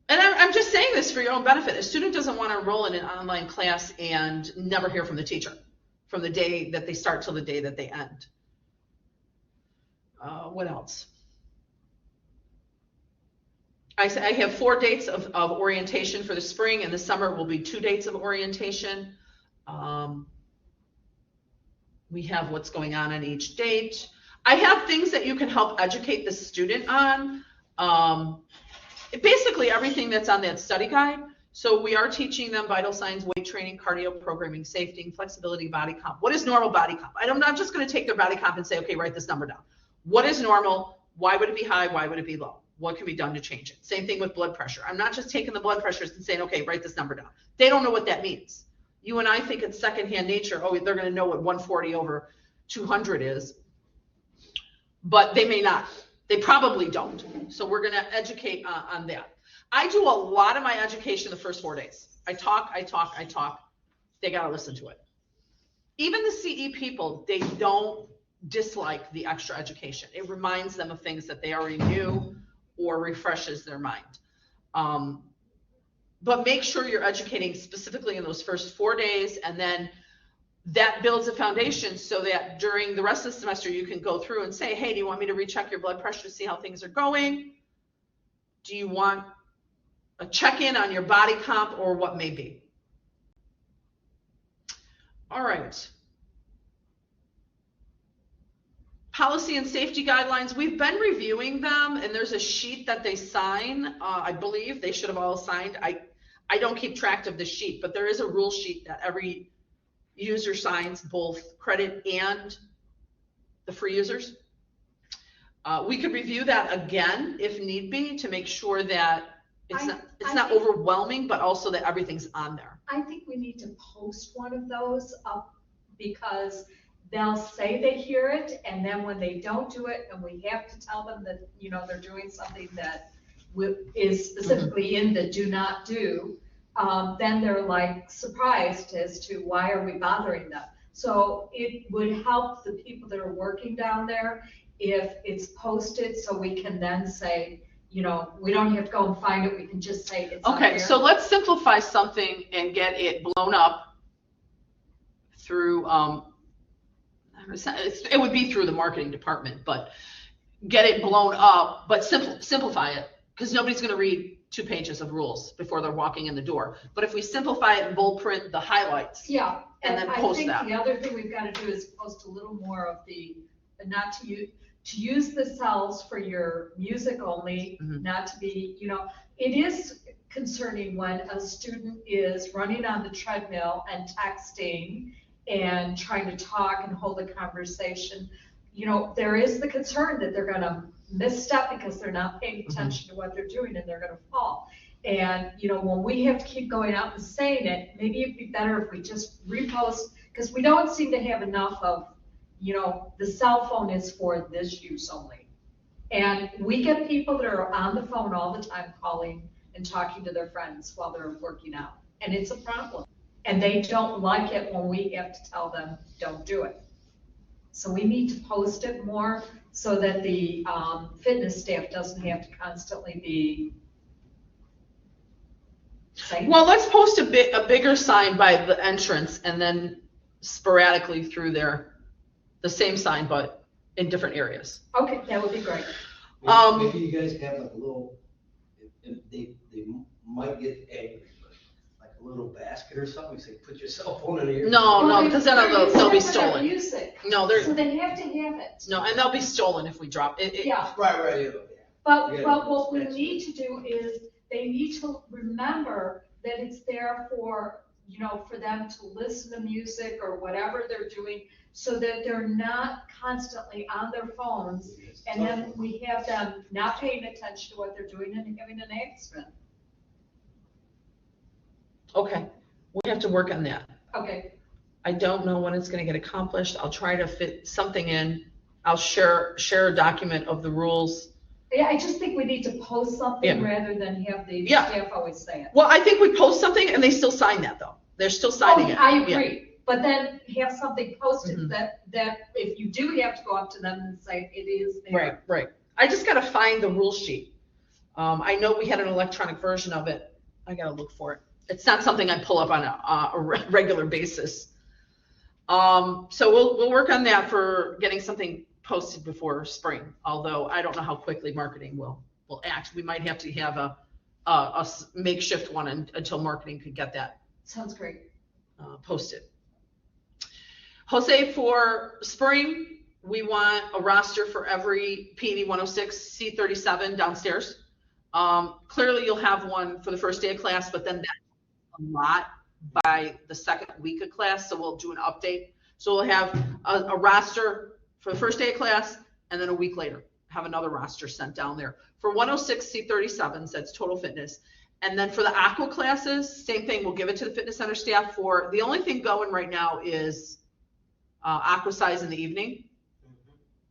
I'm just saying this for your own benefit. A student doesn't want to enroll in an online class and never hear from the teacher from the day that they start till the day that they end. What else? I have 4 dates of orientation for the spring, and the summer will be 2 dates of orientation. We have what's going on each date. I have things that you can help educate the student on. Basically everything that's on that study guide. So we are teaching them vital signs, weight training, cardio programming, safety, flexibility, body comp. What is normal body comp? I'm not just going to take their body comp and say, okay, write this number down. What is normal? Why would it be high? Why would it be low? What can be done to change it? Same thing with blood pressure. I'm not just taking the blood pressures and saying, okay, write this number down. They don't know what that means. You and I think it's secondhand nature. Oh, they're going to know what 140 over 200 is, but they may not. They probably don't. So we're going to educate on that. I do a lot of my education the first 4 days. I talk. They got to listen to it. Even the CE people, they don't dislike the extra education. It reminds them of things that they already knew or refreshes their mind. But make sure you're educating specifically in those first 4 days, and then that builds a foundation so that during the rest of the semester you can go through and say, hey, do you want me to recheck your blood pressure to see how things are going? Do you want a check-in on your body comp or what may be? All right. Policy and safety guidelines, we've been reviewing them, and there's a sheet that they sign. I believe they should have all signed. I don't keep track of the sheet, but there is a rule sheet that every user signs, both credit and the free users. We could review that again if need be to make sure that it's not overwhelming, but also that everything's on there. I think we need to post one of those up because they'll say they hear it, and then when they don't do it, and we have to tell them that, they're doing something that is specifically in the do not do, then they're like surprised as to why are we bothering them. So it would help the people that are working down there if it's posted so we can then say, you know, we don't have to go and find it, we can just say it's up Okay, there. so let's simplify something and get it blown up through, it would be through the marketing department, but get it blown up, but simplify it, because nobody's going to read 2 pages of rules before they're walking in the door. But if we simplify it and bold print the highlights. Yeah, and then post I that. think the other thing we've got to do is post a little more of not to use the cells for your music only, not to be, you know, it is concerning when a student is running on the treadmill and texting and trying to talk and hold a conversation. You know, there is the concern that they're going to misstep because they're not paying attention to what they're doing and they're going to fall. And, you know, when we have to keep going out and saying it, maybe it'd be better if we just repost, because we don't seem to have enough of, you know, the cell phone is for this use only. And we get people that are on the phone all the time calling and talking to their friends while they're working out. And it's a problem. And they don't like it when we have to tell them, don't do it. So we need to post it more so that the fitness staff doesn't have to constantly be saying. Well, let's post a bigger sign by the entrance and then sporadically through there, the same sign, but in different areas. Okay, that would be great. Maybe you guys have like a little, they might get angry, but like a little basket or something, say, put your cell phone in here. No, because then they'll be stolen. Music. No, So they have to have it. no, and they'll be stolen if we drop it. Yeah. Right, yeah. But Yeah, what we that's- need to do is they need to remember that it's there for, you know, for them to listen to music or whatever they're doing, so that they're not constantly on their phones, and then we have them not paying attention to what they're doing and having an accident. Okay, we have to work on that. Okay, I don't know when it's going to get accomplished. I'll try to fit something in. I'll share a document of the rules. yeah, I just think we need to post something Yeah. rather than have the Yeah. staff always say it. Well, I think we post something and they still sign that though. They're still signing it. I Yeah. agree, but then have something posted Mhm. that if you do have to go up to them and say it is there. Right. I just got to find the rule sheet. I know we had an electronic version of it. I got to look for it. It's not something I pull up on a regular basis. So we'll work on that for getting something posted before spring, although I don't know how quickly marketing will act. We might have to have a makeshift one until marketing could get that Sounds great. posted. Jose, for spring, we want a roster for every PD 106 C37 downstairs. Clearly you'll have one for the first day of class, but then that's a lot by the second week of class, so we'll do an update. So we'll have a roster for the first day of class, and then a week later, have another roster sent down there. For 106 C37s, that's total fitness. And then for the aqua classes, same thing, we'll give it to the fitness center staff for, the only thing going right now is aqua size in the evening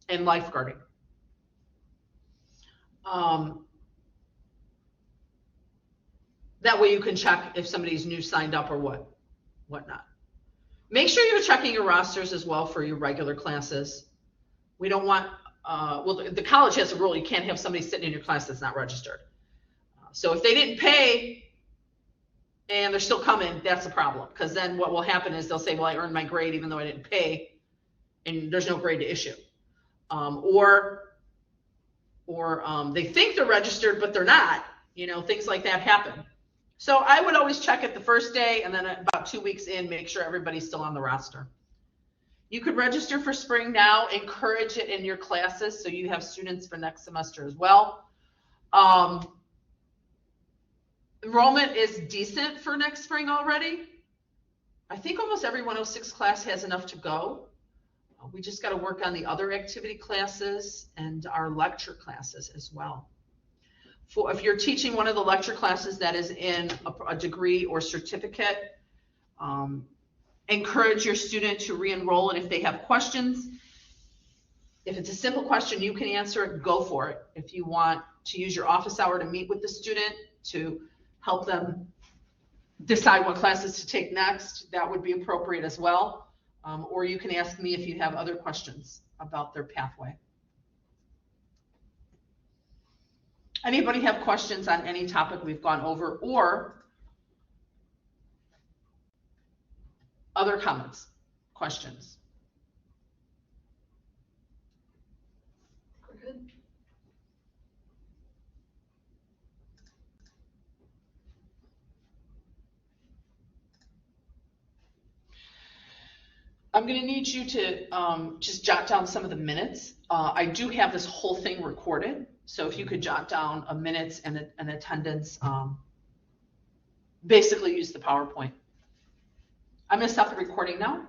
and lifeguarding. That way you can check if somebody's new signed up or whatnot. Make sure you're checking your rosters as well for your regular classes. We don't want, well, the college has a rule, you can't have somebody sitting in your class that's not registered. So if they didn't pay and they're still coming, that's a problem. Because then what will happen is they'll say, well, I earned my grade even though I didn't pay, and there's no grade to issue. Or they think they're registered, but they're not. You know, things like that happen. So I would always check it the first day, and then about 2 weeks in, make sure everybody's still on the roster. You could register for spring now, encourage it in your classes so you have students for next semester as well. Enrollment is decent for next spring already. I think almost every 106 class has enough to go. We just got to work on the other activity classes and our lecture classes as well. If you're teaching one of the lecture classes that is in a degree or certificate, encourage your student to re-enroll, and if they have questions, if it's a simple question, you can answer it, go for it. If you want to use your office hour to meet with the student to help them decide what classes to take next, that would be appropriate as well. Or you can ask me if you have other questions about their pathway. Anybody have questions on any topic we've gone over or other comments, questions? We're good. I'm gonna need you to just jot down some of the minutes. I do have this whole thing recorded, so if you could jot down a minutes and an attendance, basically use the PowerPoint. I'm gonna stop the recording now.